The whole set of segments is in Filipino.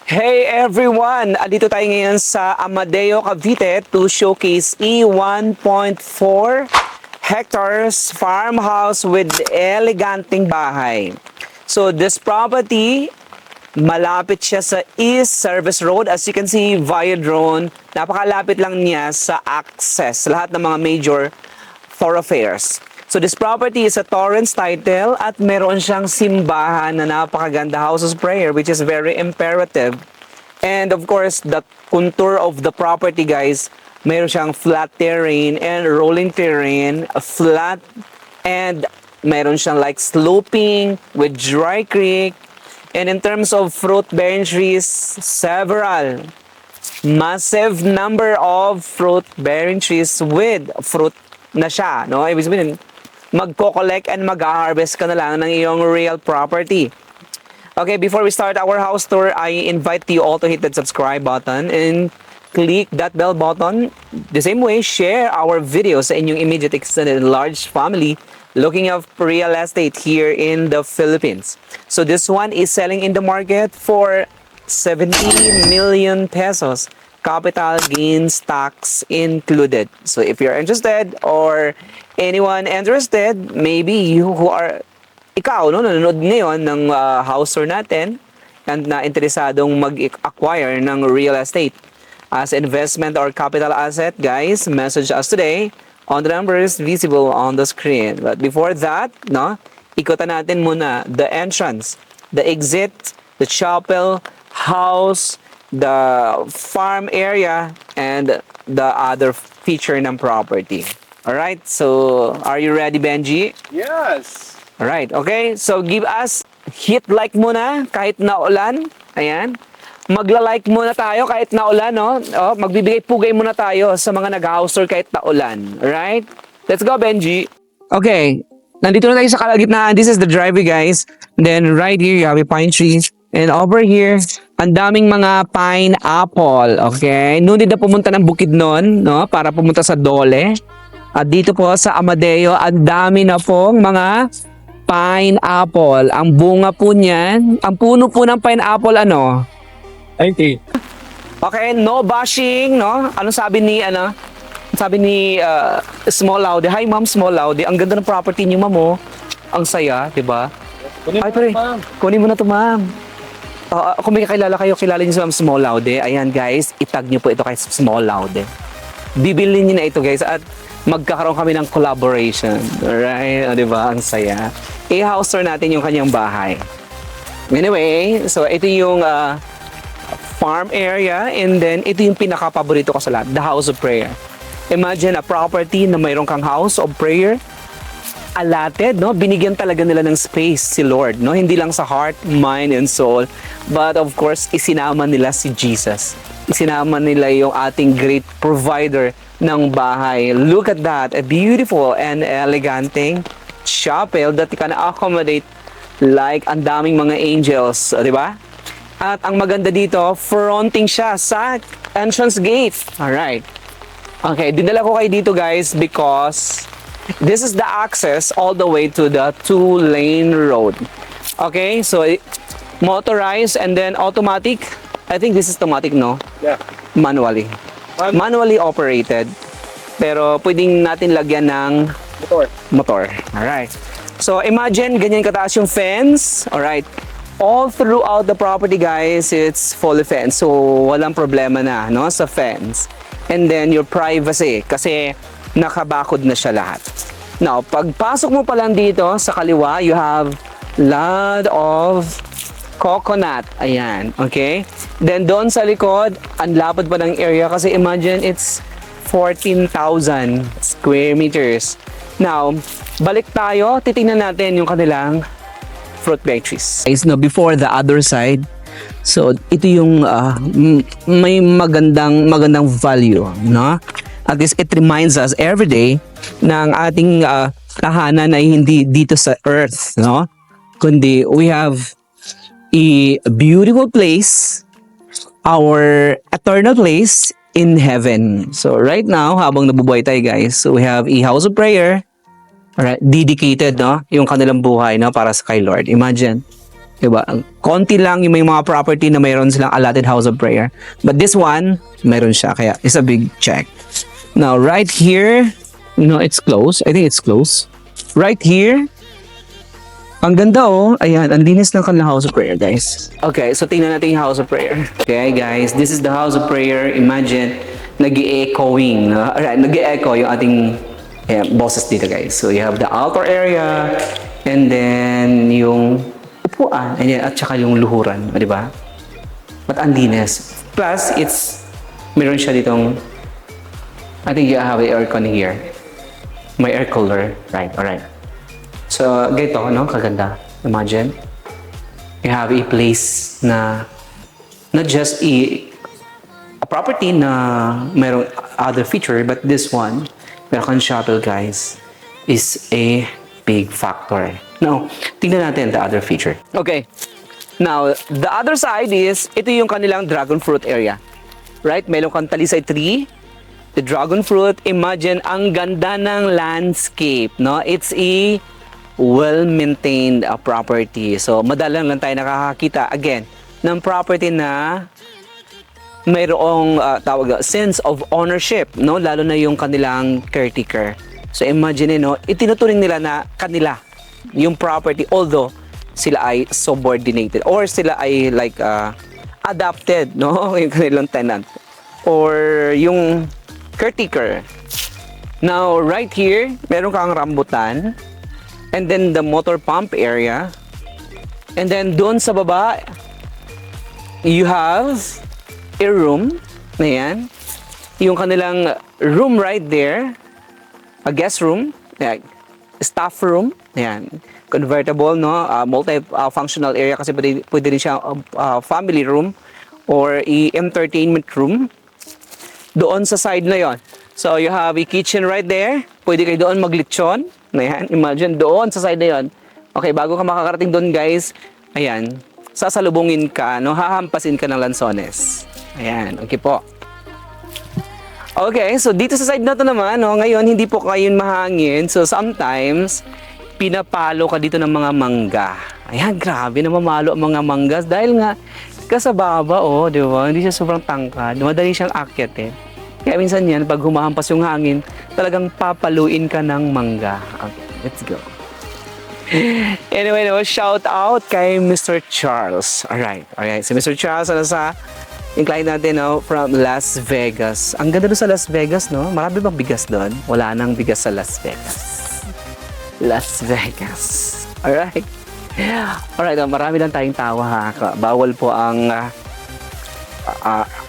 Hey everyone! Andito tayo ngayon sa Amadeo, Cavite to showcase E1.4 hectares farmhouse with eleganteng bahay. So this property, malapit siya sa East Service Road. As you can see via drone, napakalapit lang niya sa access, lahat ng mga major thoroughfares. So this property is a Torrens title at meron siyang simbahan na napakaganda, House of Prayer, which is very imperative. And of course, the contour of the property, guys, meron siyang flat terrain and rolling terrain, flat, and meron siyang like sloping with dry creek. And in terms of fruit-bearing trees, several massive number of fruit-bearing trees with fruit na siya, no? Ibig sabihin, magko-collect and mag-harvest ka na lang ng iyong real property. Okay, before we start our house tour, I invite you all to hit that subscribe button and click that bell button. The same way, share our videos sa inyong immediate extended and large family looking of real estate here in the Philippines. So this one is selling in the market for 70 million pesos. Capital gains tax included. So if you're interested or anyone interested, maybe you who are ikaw no nanonood ngayon ng house tour natin and na interesadong mag-acquire ng real estate as investment or capital asset, guys, message us today on the numbers visible on the screen. But before that, no, ikutan natin muna the entrance, the exit, the chapel, house, the farm area, and the other feature ng property. Alright, so are you ready, Benji? Yes! Alright, okay. So give us, hit like muna kahit naulan. Ayan. Magla-like muna tayo kahit naulan, no? Oh, magbibigay pugay muna tayo sa mga nag-house tour kahit naulan. Alright? Let's go, Benji. Okay. Nandito na tayo sa kalagitnaan. This is the driveway, guys. Then right here, you have a pine tree. And over here, ang daming mga pineapple. Okay? No need na pumunta ng Bukidnon, no? Para pumunta sa Dole. At dito po sa Amadeo, ang dami na pong mga pineapple. Ang bunga po niyan, ang puno po ng pineapple, ano? 90. Okay, no bashing, no? Ano sabi ni, sabi ni Small Laude? Hi, Ma'am Small Laude. Ang ganda ng property niyo, Ma'am, oh. Ang saya, di ba? Kunin Ay, mo, pre, ma'am. kunin mo na to, Ma'am. Kung may kakilala kayo, kilala niyo si Ma'am Small Laude. Ayan, guys, itag niyo po ito kay Small Laude. Bibilin niyo na ito, guys, at magkakaroon kami ng collaboration. Alright? O, diba? Ang saya. I-house tour natin yung kanyang bahay. Anyway, so ito yung farm area, and then ito yung pinaka-paborito ko sa lahat, the House of Prayer. Imagine a property na mayroon kang House of Prayer, allotted, no? Binigyan talaga nila ng space si Lord, no? Hindi lang sa heart, mind, and soul, but of course, isinama nila si Jesus. Isinama nila yung ating great provider ng bahay. Look at that, a beautiful and eleganteng chapel that can accommodate like ang daming mga angels, di ba? At ang maganda dito, fronting siya sa entrance gate. Alright. Okay, dinala ko kayo dito, guys, because this is the access all the way to the 2-lane road. Okay, so motorized and then automatic. I think this is automatic, no? Yeah. Manually. Manually operated. Pero pwedeng natin lagyan ng Motor. motor. Alright. So imagine, ganyan kataas yung fence. Alright. All throughout the property, guys, it's fully fenced. So walang problema na, no, sa fence. And then your privacy, kasi nakabakod na siya lahat. Now, pagpasok mo pa lang dito sa kaliwa, you have lot of coconut. Ayan, okay? Then doon sa likod, ang lapad pa ng area kasi imagine it's 14,000 square meters. Now, balik tayo, titingnan natin yung kanilang fruit bearing trees. Guys, no, before the other side, so ito yung may magandang value, no? At least it reminds us every day ng ating tahanan ay hindi dito sa earth, no? Kundi we have a beautiful place, our eternal place in heaven. So right now, habang nabubuhay tayo, guys, so we have a house of prayer, alright, dedicated, no, yung kanilang buhay, no, para sa kay Lord. Imagine, Diba? Konti lang yung may mga property na mayroon silang allotted house of prayer. But this one, mayroon siya. Kaya it's a big check. Now, right here, no, it's close. I think it's close. Right here, ang ganda oh. Ayan, ang linis ng kanilang house of prayer, guys. Okay, so tingnan natin yung house of prayer. Okay, guys, this is the house of prayer. Imagine, nag-echoing. Alright, nag-echo yung ating boses dito, guys. So, you have the altar area, and then yung upuan, and then, at saka yung luhuran, di ba? But ang linis. Plus, meron siya ditong, I think you have the aircon here. May air cooler. Right, alright. So, ganito, no? Kaganda. Imagine. You have a place na not just a property na mayroong other feature, but this one, meron kang chapel, guys, is a big factor. Now, tingnan natin the other feature. Okay. Now, the other side is, ito yung kanilang dragon fruit area. Right? Meron kang talisay tree. The dragon fruit, imagine, ang ganda ng landscape, no? It's a well-maintained property. So, madalang lang tayo nakakakita, again, ng property na mayroong sense of ownership, no? Lalo na yung kanilang caretaker. So, imagine, no? Itinuturing nila na kanila yung property, although sila ay subordinated or sila ay like adopted, no? Yung kanilang tenant or yung caretaker. Now, right here, meron kang rambutan. And then the motor pump area. And then doon sa baba, you have a room. Na yan. Yung kanilang room right there. A guest room. Yan. Staff room. Yan. Convertible, no? Multi-functional area kasi pwede rin siya family room or entertainment room. Doon sa side na yon. So, you have a kitchen right there. Pwede kayo doon maglitsyon. Ayan, imagine doon sa side na yon. Okay, bago ka makakarating doon, guys, ayan, sasalubungin ka, no? Hahampasin ka ng lansones. Ayan, okay po. Okay, so dito sa side na to naman, no? Ngayon, hindi po kayo mahangin. So, sometimes, pinapalo ka dito ng mga mangga. Ayan, grabe, namamalo ang mga manggas. Dahil nga, kasababa, oh, di ba? Hindi siya sobrang tangkad. Madali siyang akyatin. Kaya minsan yan, pag humahampas yung hangin, talagang papaluin ka ng mangga. Okay, let's go. Anyway, no, shout out kay Mr. Charles. Alright. So Mr. Charles, ano sa yung client natin, no, from Las Vegas. Ang ganda doon sa Las Vegas, no? Marami bang bigas doon? Wala nang bigas sa Las Vegas. Las Vegas. Alright. Alright, marami lang tayong tawa, ha. Bawal po ang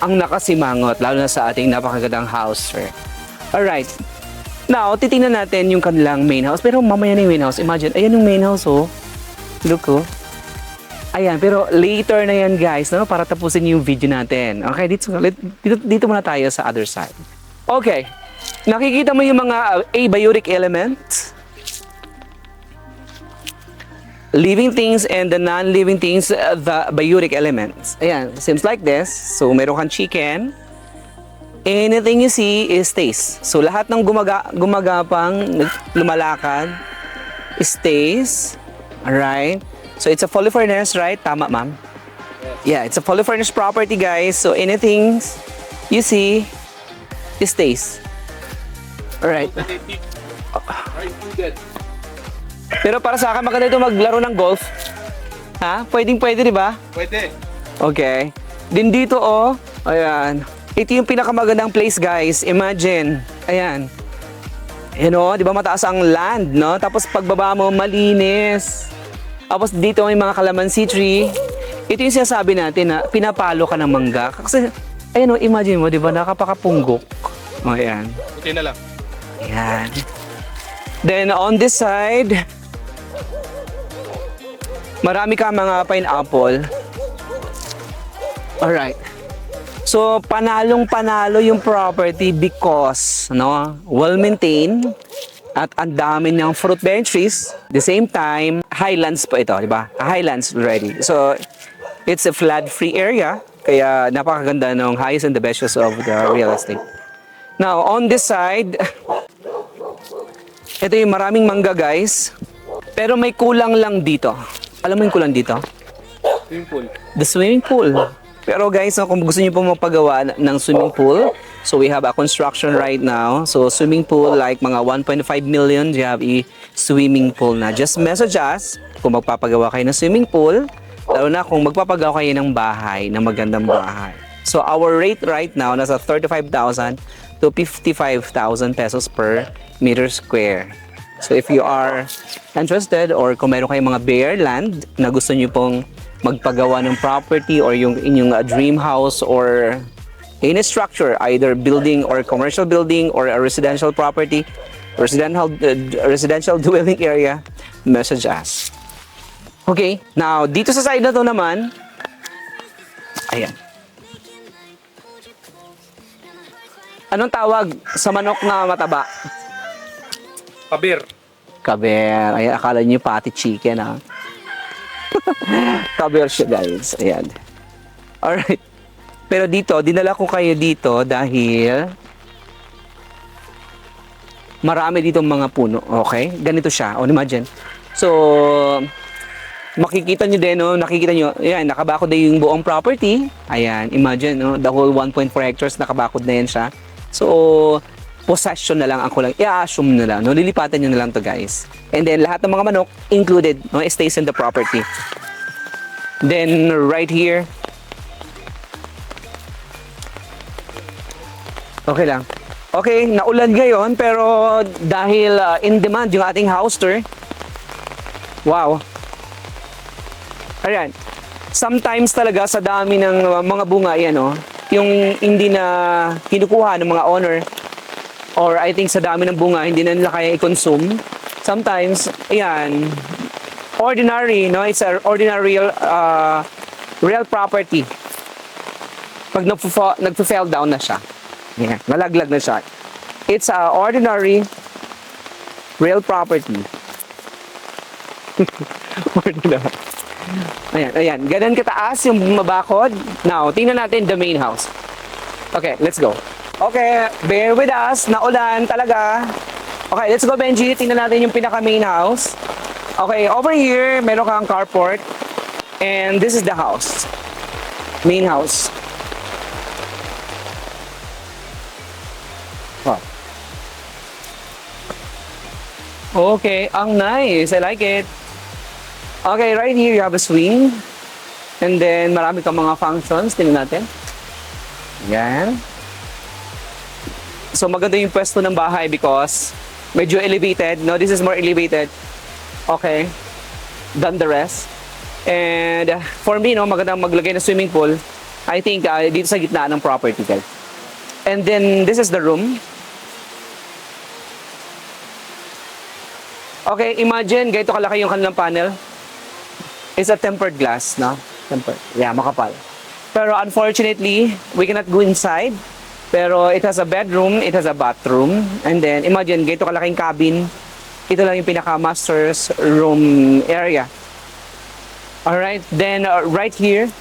nakasimangot, lalo na sa ating napakagandang house. Alright. Now, titingnan natin yung kanilang main house. Pero mamaya na yung main house. Imagine, ayan yung main house, oh. Look, oh. Ayan, pero later na yan, guys, no? Para tapusin yung video natin. Okay, dito muna tayo sa other side. Okay. Nakikita mo yung mga abiotic elements? Living things and the non-living things, the biotic elements. Ayan, seems like this. So, meron kang chicken. Anything you see is stays. So, lahat ng gumagapang, lumalakad, stays. Alright? So, it's a fully furnished, right? Tama, ma'am? Yeah, it's a fully furnished property, guys. So, anything you see, is stays. Alright. Pero para sa akin, maganda ito maglaro ng golf. Ha? Pwede, di ba? Pwede. Okay. Din dito, oh. Ayan. Ito yung pinakamagandang place, guys. Imagine. Ayan. You know, di ba mataas ang land, no? Tapos pagbaba mo, malinis. Tapos dito may mga calamansi tree. Ito yung sinasabi natin na pinapalo ka ng mangga. Kasi, ayan, oh, imagine mo, di ba? Nakapakapunggok. O, ayan. Puti na lang. Ayan. Then, on this side, marami ka mga pineapple. Alright. So, panalong-panalo yung property because, no, well-maintained at ang dami ng fruit-bearing trees. The same time, highlands po ito, di ba? Highlands already. So, it's a flood-free area. Kaya, napakaganda ng highest and the best use of the real estate. Now, on this side, ito yung maraming mangga, guys. Pero may kulang lang dito. Alam mo yung kulang dito? Swimming pool. The swimming pool. Pero guys, no, kung gusto niyo po magpagawa ng swimming pool, so we have a construction right now. So swimming pool like mga 1.5 million, you have a swimming pool na. Just message us kung magpapagawa kayo ng swimming pool, lalo na kung magpapagawa kayo ng bahay, ng magandang bahay. So our rate right now nasa 35,000 to 55,000 pesos per meter square. So if you are interested or kung meron kayong mga bare land na gusto niyo pong magpagawa ng property or yung inyong dream house or any structure, either building or commercial building or a residential property, residential dwelling area, message us. Okay, now dito sa side na to naman, ayan. Anong tawag sa manok na mataba? Kabir. Kaber. Ayan, akala niyo pati chicken, ha? Kaber siya, guys. Ayan. Alright. Pero dito, dinala ko kayo dito dahil marami dito mga puno. Okay? Ganito siya. O, imagine. So, makikita nyo din, no? Nakikita nyo, ayan, nakabakod na yung buong property. Ayan, imagine, no? The whole 1.4 hectares, nakabakod na yan siya. So, possession na lang ang kulang. I-assume na lang, no? Lilipatan nyo na lang to, guys. And then, lahat ng mga manok included, no? Stays in the property. Then, right here. Okay lang. Okay, naulan ngayon, pero dahil in demand yung ating house tour. Wow. Ayan. Sometimes talaga sa dami ng mga bunga, yan, no? Yung hindi na kinukuha ng mga owner or I think sa dami ng bunga hindi na nila kaya i-consume. Sometimes, ayan, ordinary, no? It's a ordinary real property. Pag nagpo-fell down na siya. Ayan, nalaglag na siya. It's a ordinary real property. Ordinary. Ayan, ayan. Ganun kataas yung mabakod. Now, tingnan natin the main house. Okay, let's go. Okay, bear with us. Naulan talaga. Okay, let's go, Benji. Tingnan natin yung pinaka main house. Okay, over here, meron kang carport. And this is the house. Main house. Wow. Okay, ang nice. I like it. Okay, right here you have a swing. And then marami kang mga functions. Tingnan natin. Yan. So maganda yung pwesto ng bahay because medyo elevated. No, this is more elevated. Okay. Than the rest. And for me, no, magandang maglagay ng swimming pool. I think dito sa gitna ng property, guys. And then this is the room. Okay, imagine ganito kalaki yung kanilang panel. It's a tempered glass, no? Tempered. Yeah, makapal. Pero unfortunately, we cannot go inside. Pero it has a bedroom, it has a bathroom. And then, imagine, ganito kalaking cabin. Ito lang yung pinaka-master's room area. Alright, then right here.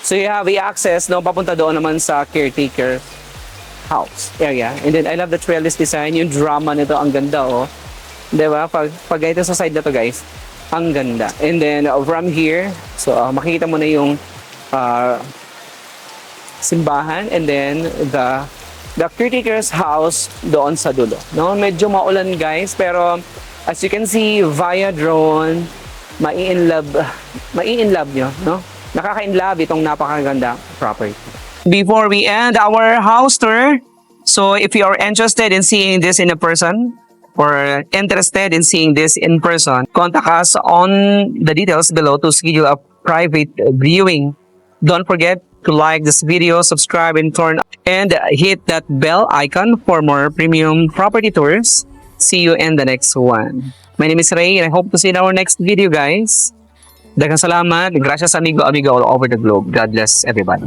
So you have the access, no? Papunta doon naman sa caretaker house area. And then, I love the trellis design. Yung drama nito, ang ganda, oh. Diba? Pag ito sa side na to, guys, ang ganda. And then from here, so makikita mo na yung simbahan and then the caretaker's house doon sa dulo. No, medyo maulan, guys, pero as you can see via drone, mai-in-love nyo, no? Nakaka-in-love itong napakaganda property. Before we end our house tour, so if you are interested in seeing this in a person, or interested in seeing this in person, contact us on the details below to schedule a private viewing. Don't forget to like this video, subscribe, and hit that bell icon for more premium property tours. See you in the next one. My name is Ray, and I hope to see you in our next video, guys. Daghang salamat. Gracias, amigo all over the globe. God bless everybody.